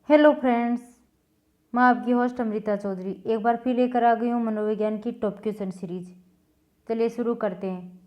Hello friends, मैं आपकी host Amrita Chaudhary एक बार फिर लेकर आ गई हूँ मनोविज्ञान की टॉप क्वेश्चन सीरीज। चलिए शुरू करते हैं।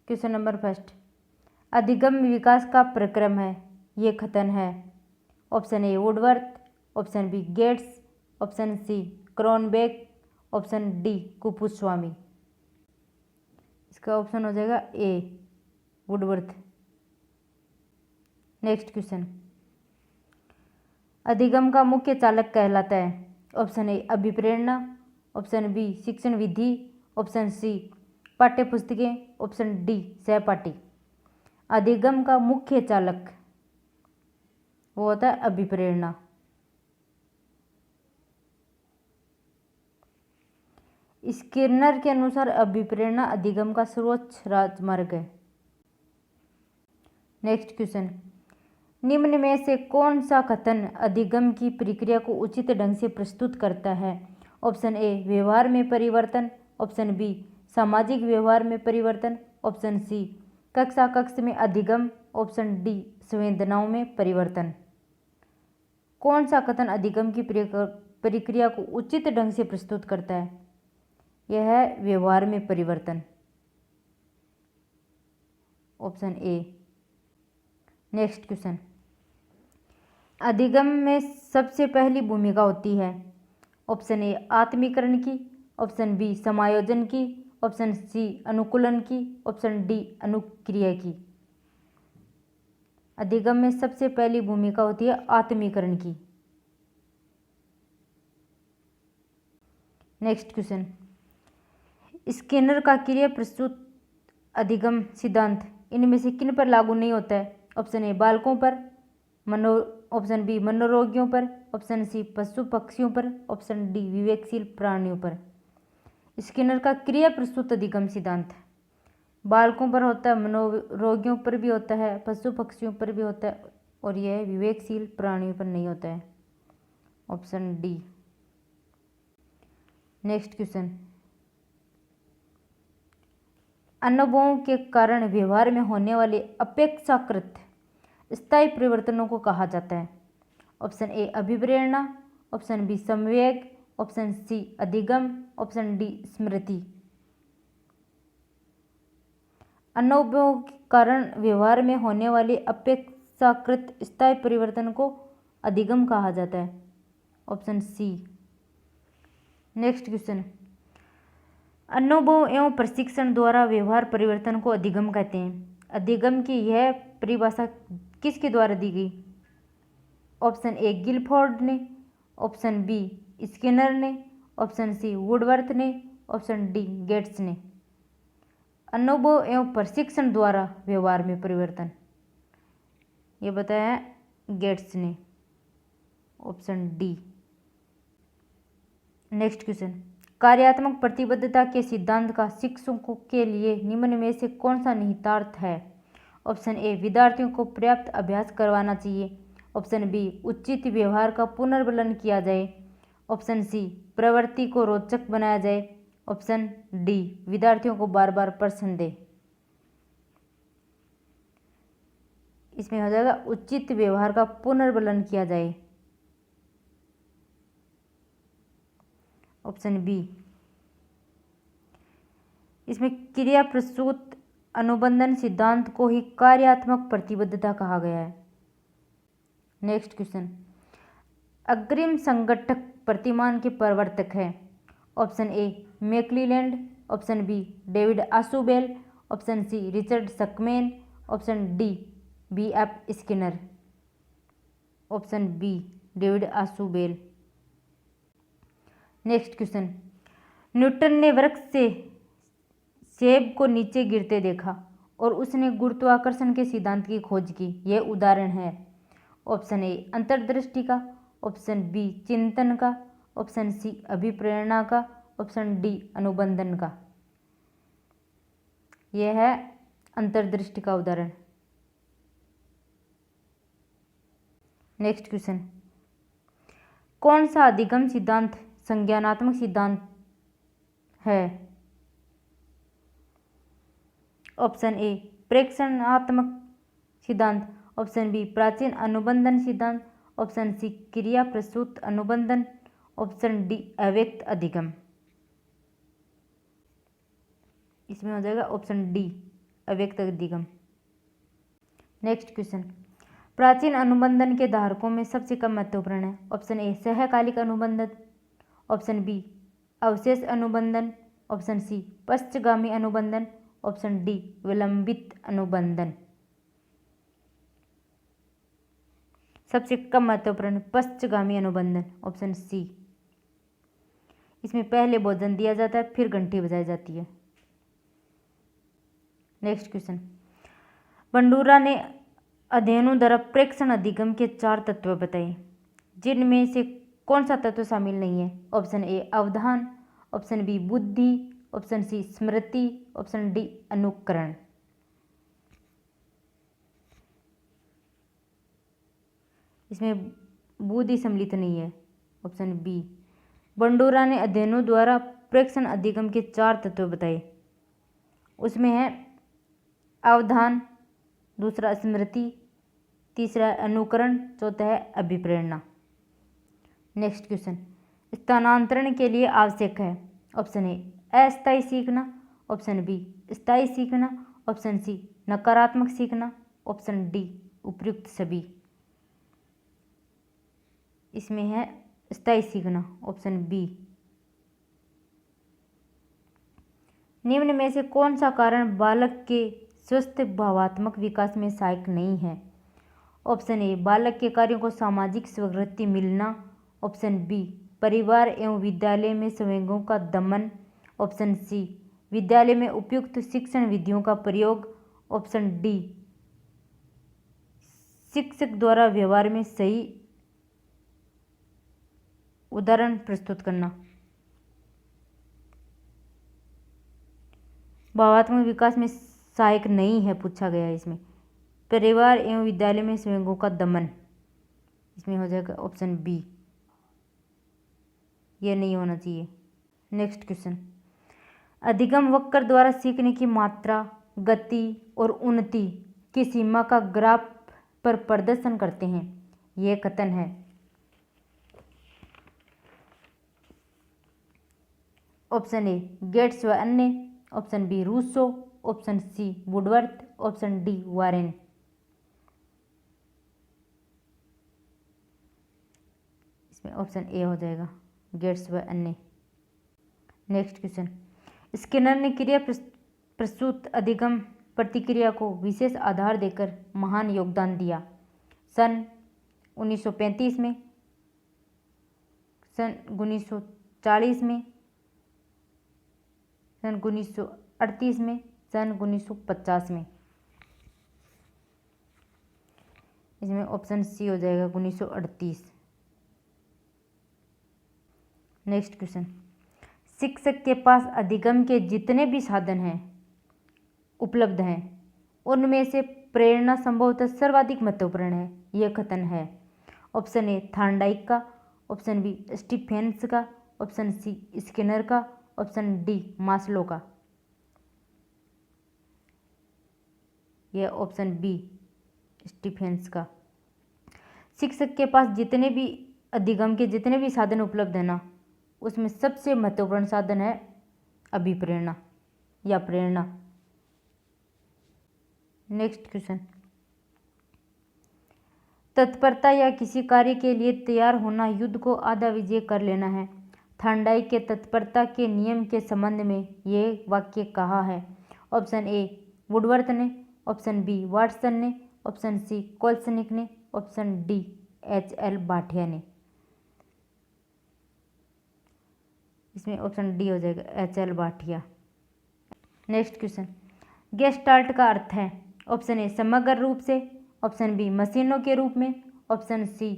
क्वेश्चन नंबर फर्स्ट, अधिगम विकास का प्रक्रम है, ये कथन है। Option A Woodworth, option B Gates, option C Cronbach, option D Kuppuswamy. इसका ऑप्शन हो जाएगा ए वुडवर्थ। नेक्स्ट क्वेश्चन, अधिगम का मुख्य चालक कहलाता है। ऑप्शन ए अभिप्रेरणा, ऑप्शन बी शिक्षण विधि, ऑप्शन सी पाठ्य पुस्तकें, ऑप्शन डी सहपाठी। अधिगम का मुख्य चालक वो होता है अभिप्रेरणा। स्किनर के अनुसार अभिप्रेरणा अधिगम का सर्वोच्च राजमार्ग है। नेक्स्ट क्वेश्चन, निम्न में से कौन सा कथन अधिगम की प्रक्रिया को उचित ढंग से प्रस्तुत करता है। ऑप्शन ए व्यवहार में परिवर्तन, ऑप्शन बी सामाजिक व्यवहार में परिवर्तन, ऑप्शन सी कक्षा कक्ष में अधिगम, ऑप्शन डी संवेदनाओं में परिवर्तन। कौन सा कथन अधिगम की प्रक्रिया को उचित ढंग से प्रस्तुत करता है? यह है व्यवहार में परिवर्तन, ऑप्शन ए। नेक्स्ट क्वेश्चन, अधिगम में सबसे पहली भूमिका होती है। ऑप्शन ए आत्मीकरण की, ऑप्शन बी समायोजन की, ऑप्शन सी अनुकूलन की, ऑप्शन डी अनुक्रिया की। अधिगम में सबसे पहली भूमिका होती है आत्मीकरण की। नेक्स्ट क्वेश्चन, स्किनर का क्रिया प्रस्तुत अधिगम सिद्धांत इनमें से किन पर लागू नहीं होता है? ऑप्शन ए बालकों पर, ऑप्शन बी मनोरोगियों पर, ऑप्शन सी पशु पक्षियों पर, ऑप्शन डी विवेकशील प्राणियों पर। स्किनर का क्रिया प्रस्तुत अधिगम सिद्धांत बालकों पर होता है, मनोरोगियों पर भी होता है, पशु पक्षियों पर भी होता है, और यह विवेकशील प्राणियों पर नहीं होता है, ऑप्शन डी। नेक्स्ट क्वेश्चन, अनुभवों के कारण व्यवहार में होने वाले अपेक्षाकृत स्थायी परिवर्तनों को कहा जाता है। ऑप्शन ए अभिप्रेरणा, ऑप्शन बी संवेग, ऑप्शन सी अधिगम, ऑप्शन डी स्मृति। अनुभवों के कारण व्यवहार में होने वाले अपेक्षाकृत स्थायी परिवर्तन को अधिगम कहा जाता है, ऑप्शन सी। नेक्स्ट क्वेश्चन, अनुभव एवं प्रशिक्षण द्वारा व्यवहार परिवर्तन को अधिगम कहते हैं। अधिगम की यह परिभाषा किसके द्वारा दी गई? ऑप्शन ए गिलफोर्ड ने, ऑप्शन बी स्किनर ने, ऑप्शन सी वुडवर्थ ने, ऑप्शन डी गेट्स ने। अनुभव एवं प्रशिक्षण द्वारा व्यवहार में परिवर्तन ये बताया है गेट्स ने, ऑप्शन डी। नेक्स्ट क्वेश्चन, कार्यात्मक प्रतिबद्धता के सिद्धांत का शिक्षकों के लिए निम्न में से कौन सा निहितार्थ है? ऑप्शन ए विद्यार्थियों को पर्याप्त अभ्यास करवाना चाहिए, ऑप्शन बी उचित व्यवहार का पुनर्वलन किया जाए, ऑप्शन सी प्रवृत्ति को रोचक बनाया जाए, ऑप्शन डी विद्यार्थियों को बार बार प्रश्न दे। इसमें हो जाएगा उचित व्यवहार का पुनर्वलन किया जाए, ऑप्शन बी। इसमें क्रिया प्रस्तुत अनुबंधन सिद्धांत को ही कार्यात्मक प्रतिबद्धता कहा गया है। नेक्स्ट क्वेश्चन, अग्रिम संगठक प्रतिमान के प्रवर्तक है। Option A McClelland, option B David Ausubel, option C Richard Suchman, option D B F Skinner. Option B David Ausubel. Next question, Newton ने वृक्ष से सेब को नीचे गिरते देखा और उसने गुरुत्वाकर्षण के सिद्धांत की खोज की। यह उदाहरण है। ऑप्शन ए अंतर्दृष्टि का, ऑप्शन बी चिंतन का, ऑप्शन सी अभिप्रेरणा का, ऑप्शन डी अनुबंधन का। यह है अंतर्दृष्टि का उदाहरण। नेक्स्ट क्वेश्चन, कौन सा अधिगम सिद्धांत संज्ञानात्मक सिद्धांत है? ऑप्शन ए प्रेक्षणात्मक सिद्धांत, ऑप्शन बी प्राचीन अनुबंधन सिद्धांत, ऑप्शन सी क्रिया प्रसूत अनुबंधन, ऑप्शन डी अव्यक्त अधिगम। इसमें हो जाएगा ऑप्शन डी अव्यक्त अधिगम। नेक्स्ट क्वेश्चन, प्राचीन अनुबंधन के धारकों में सबसे कम महत्वपूर्ण है। ऑप्शन ए सहकालिक अनुबंधन, ऑप्शन बी अवशेष अनुबंधन, ऑप्शन सी पश्चगामी अनुबंधन, ऑप्शन डी विलंबित अनुबंधन। सबसे कम महत्वपूर्ण पश्चगामी अनुबंधन, ऑप्शन सी। इसमें पहले भोजन दिया जाता है फिर घंटी बजाई जाती है। नेक्स्ट क्वेश्चन, बंडूरा ने अध्ययनों द्वारा प्रेक्षण अधिगम के 4 तत्व बताए, जिनमें से कौन सा तत्व शामिल नहीं है। ऑप्शन ए अवधान, ऑप्शन बी बुद्धि, ऑप्शन सी स्मृति, ऑप्शन डी अनुकरण। इसमें बुद्धि सम्मिलित नहीं है, ऑप्शन बी। बंडूरा ने अध्ययनों द्वारा प्रेक्षण अधिगम के 4 तत्व बताए, उसमें है अवधान, दूसरा स्मृति, तीसरा अनुकरण, चौथा है अभिप्रेरणा। नेक्स्ट क्वेश्चन, स्थानांतरण के लिए आवश्यक है। ऑप्शन ए अस्थायी सीखना, ऑप्शन बी स्थायी सीखना, ऑप्शन सी नकारात्मक सीखना, ऑप्शन डी उपयुक्त सभी। इसमें है स्थायी सीखना, ऑप्शन बी। निम्न में से कौन सा कारण बालक के स्वस्थ भावात्मक विकास में सहायक नहीं है। ऑप्शन ए बालक के कार्यों को सामाजिक स्वीकृति मिलना, ऑप्शन बी परिवार एवं विद्यालय में संवेगों का दमन, ऑप्शन सी विद्यालय में उपयुक्त शिक्षण विधियों का प्रयोग, ऑप्शन डी शिक्षक द्वारा व्यवहार में सही उदाहरण प्रस्तुत करना। भावात्मक विकास में सहायक नहीं है पूछा गया है इसमें। परिवार एवं विद्यालय में संवेगों का दमन, इसमें हो जाएगा ऑप्शन बी, ये नहीं होना चाहिए। नेक्स्ट क्वेश्चन, अधिगम वक्र द्वारा सीखने की मात्रा, गति और उन्नति की सीमा का ग्राफ पर प्रदर्शन करते हैं, यह कथन है। ऑप्शन ए गेट्स व अन्य, option B Rousseau, option C Woodworth, option D Warren. इसमें ऑप्शन ए हो जाएगा गेट्स व अन्य। नेक्स्ट क्वेश्चन, स्किनर ने क्रिया प्रसूत अधिगम प्रतिक्रिया को विशेष आधार देकर महान योगदान दिया। सन 1935 में, सन 1940 में, सन 1938 में, सन 1950 में। इसमें ऑप्शन सी हो जाएगा 1938। नेक्स्ट क्वेश्चन, शिक्षक के पास अधिगम के जितने भी साधन हैं उपलब्ध हैं, उनमें से प्रेरणा संभवतः सर्वाधिक महत्वपूर्ण है, यह कथन है। ऑप्शन ए थार्नडाइक का, ऑप्शन बी स्टीफेंस का, ऑप्शन सी स्किनर का, ऑप्शन डी मास्लो का। यह ऑप्शन बी स्टीफेंस का। शिक्षक के पास जितने भी अधिगम के जितने भी साधन उपलब्ध है ना, उसमें सबसे महत्वपूर्ण साधन है अभिप्रेरणा या प्रेरणा। नेक्स्ट क्वेश्चन, तत्परता या किसी कार्य के लिए तैयार होना युद्ध को आधा विजय कर लेना है। थार्नडाइक के तत्परता के नियम के संबंध में यह वाक्य कहा है। ऑप्शन ए वुडवर्थ ने, ऑप्शन बी वाटसन ने, ऑप्शन सी कोल्सनिक ने, ऑप्शन डी एच.एल. भाटिया ने। इसमें ऑप्शन डी हो जाएगा HL. Bhatia. Next question, gestalt का अर्थ है। ऑप्शन ए समग्र रूप से, ऑप्शन बी मशीनों के रूप में, ऑप्शन सी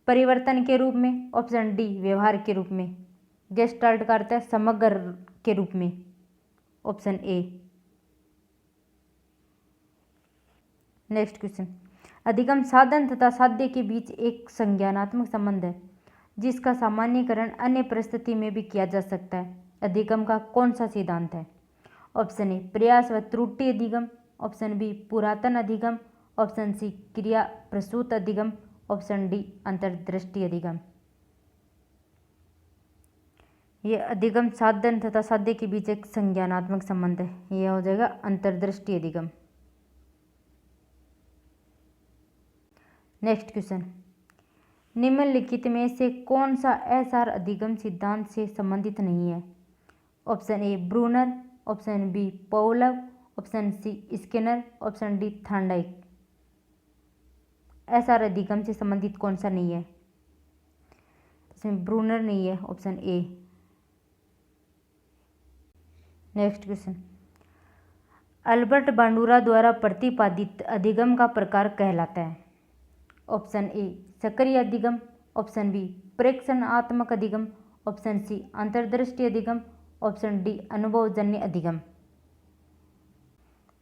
परिवर्तन के रूप में, ऑप्शन डी व्यवहार के रूप में। गेस्टाल्ट का अर्थ है समग्र के रूप में, ऑप्शन ए। नेक्स्ट क्वेश्चन, अधिगम साधन तथा साध्य के बीच एक संज्ञानात्मक संबंध है, जिसका सामान्यीकरण अन्य परिस्थिति में भी किया जा सकता है। अधिगम का कौन सा सिद्धांत है। ऑप्शन ए प्रयास व त्रुटि अधिगम, ऑप्शन बी पुरातन अधिगम, ऑप्शन सी क्रिया प्रसूत अधिगम, ऑप्शन डी अंतर्दृष्टि अधिगम। ये अधिगम साधन तथा साध्य के बीच एक संज्ञानात्मक संबंध है। यह हो जाएगा अंतर्दृष्टि अधिगम। नेक्स्ट क्वेश्चन, निम्नलिखित में से कौन सा एसआर अधिगम सिद्धांत से संबंधित नहीं है? Option A Bruner, option B Pavlov, option C Skinner, option D Thorndike. S R अधिगम से संबंधित कौन सा नहीं है? इसमें ब्रूनर नहीं है, ऑप्शन ए। नेक्स्ट क्वेश्चन, अल्बर्ट बांडुरा द्वारा प्रतिपादित अधिगम का प्रकार कहलाता है? ऑप्शन ए सक्रिय अधिगम, ऑप्शन बी प्रेक्षणात्मक अधिगम, ऑप्शन सी अंतर्दृष्टि अधिगम, ऑप्शन डी अनुभवजन्य अधिगम।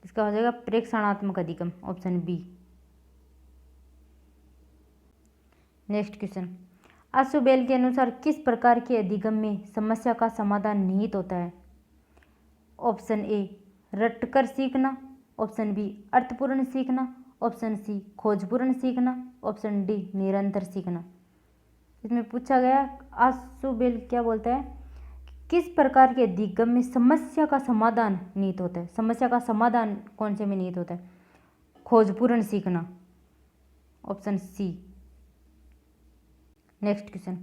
इसका हो जाएगा प्रेक्षणात्मक अधिगम, ऑप्शन बी। नेक्स्ट क्वेश्चन, आशुबेल के अनुसार किस प्रकार के अधिगम में समस्या का समाधान निहित होता है? ऑप्शन ए रटकर सीखना, ऑप्शन बी अर्थपूर्ण सीखना, ऑप्शन सी खोजपूर्ण सीखना, ऑप्शन डी निरंतर सीखना। इसमें पूछा गया आशुबेल क्या बोलता है, किस प्रकार के अधिगम में समस्या का समाधान निहित होता है? समस्या का समाधान कौन से में निहित होता है? खोजपूर्ण सीखना, ऑप्शन सी। नेक्स्ट क्वेश्चन,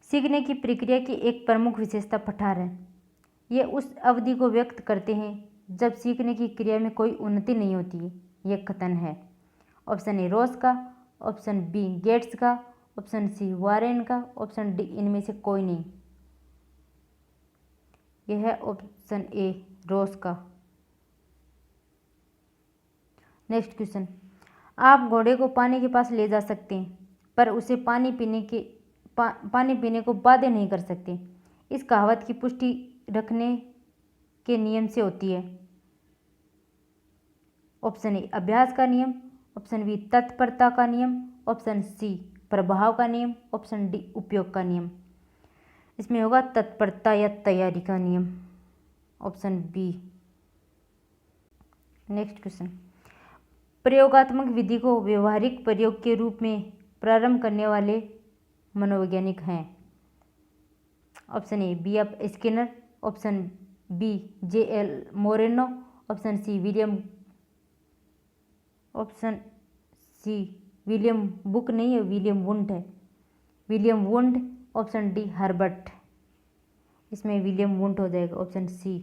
सीखने की प्रक्रिया की एक प्रमुख विशेषता पठार है। ये उस अवधि को व्यक्त करते हैं जब सीखने की क्रिया में कोई उन्नति नहीं होती है। यह कथन है। ऑप्शन ए रोस का, ऑप्शन बी गेट्स का, ऑप्शन सी वारेन का, ऑप्शन डी इनमें से कोई नहीं। यह है ऑप्शन ए रोस का। नेक्स्ट क्वेश्चन, आप घोड़े को पानी के पास ले जा सकते हैं पर उसे पानी पीने को बाध्य नहीं कर सकते। इस कहावत की पुष्टि रखने के नियम से होती है? ऑप्शन ए अभ्यास का नियम, ऑप्शन बी तत्परता का नियम, ऑप्शन सी प्रभाव का नियम, ऑप्शन डी उपयोग का नियम। इसमें होगा तत्परता या तैयारी का नियम, ऑप्शन बी। नेक्स्ट क्वेश्चन, प्रयोगात्मक विधि को व्यवहारिक प्रयोग के रूप में प्रारंभ करने वाले मनोवैज्ञानिक हैं? Option A B F Skinner, option B J L. Moreno, option C William बुक नहीं है, विलियम वुंड है, William Wundt, option D Herbert. इसमें विलियम वुंड हो जाएगा, ऑप्शन सी।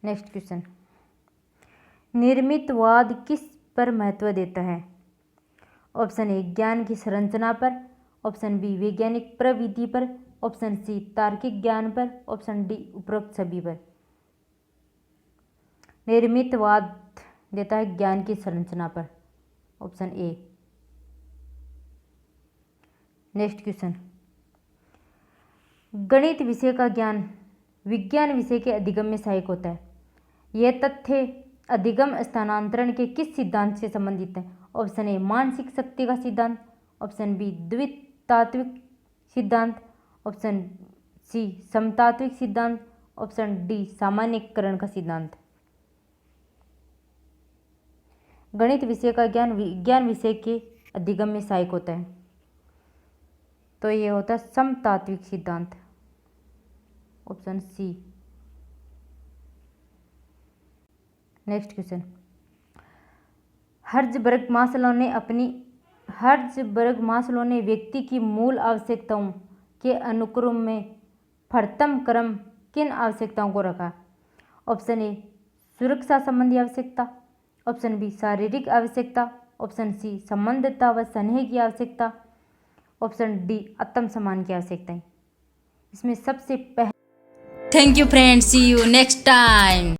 नेक्स्ट क्वेश्चन, निर्मितवाद किस पर महत्व देता है? ऑप्शन ए ज्ञान की संरचना पर, ऑप्शन बी वैज्ञानिक प्रविधि पर, ऑप्शन सी तार्किक ज्ञान पर, ऑप्शन डी उपरोक्त सभी पर। निर्मितवाद देता है ज्ञान की संरचना पर, ऑप्शन ए। नेक्स्ट क्वेश्चन, गणित विषय का ज्ञान विज्ञान विषय के अधिगम में सहायक होता है। यह तथ्य अधिगम स्थानांतरण के किस सिद्धांत से संबंधित है? ऑप्शन ए मानसिक शक्ति का सिद्धांत, ऑप्शन बी द्वितात्विक सिद्धांत, ऑप्शन सी समतात्विक सिद्धांत, ऑप्शन डी सामान्यीकरण का सिद्धांत। गणित विषय का ज्ञान विज्ञान विषय के अधिगम में सहायक होता है, तो ये होता है समतात्विक सिद्धांत, option C. Next question, Herzberg Maslow ने व्यक्ति की मूल आवश्यकताओं के अनुक्रम में प्रथम क्रम किन आवश्यकताओं को रखा? ऑप्शन ए सुरक्षा संबंधी आवश्यकता, ऑप्शन बी शारीरिक आवश्यकता, ऑप्शन सी संबंधता व स्नेह की आवश्यकता, ऑप्शन डी आत्मसम्मान की आवश्यकताएं। इसमें सबसे पहले thank you friends, see you next time.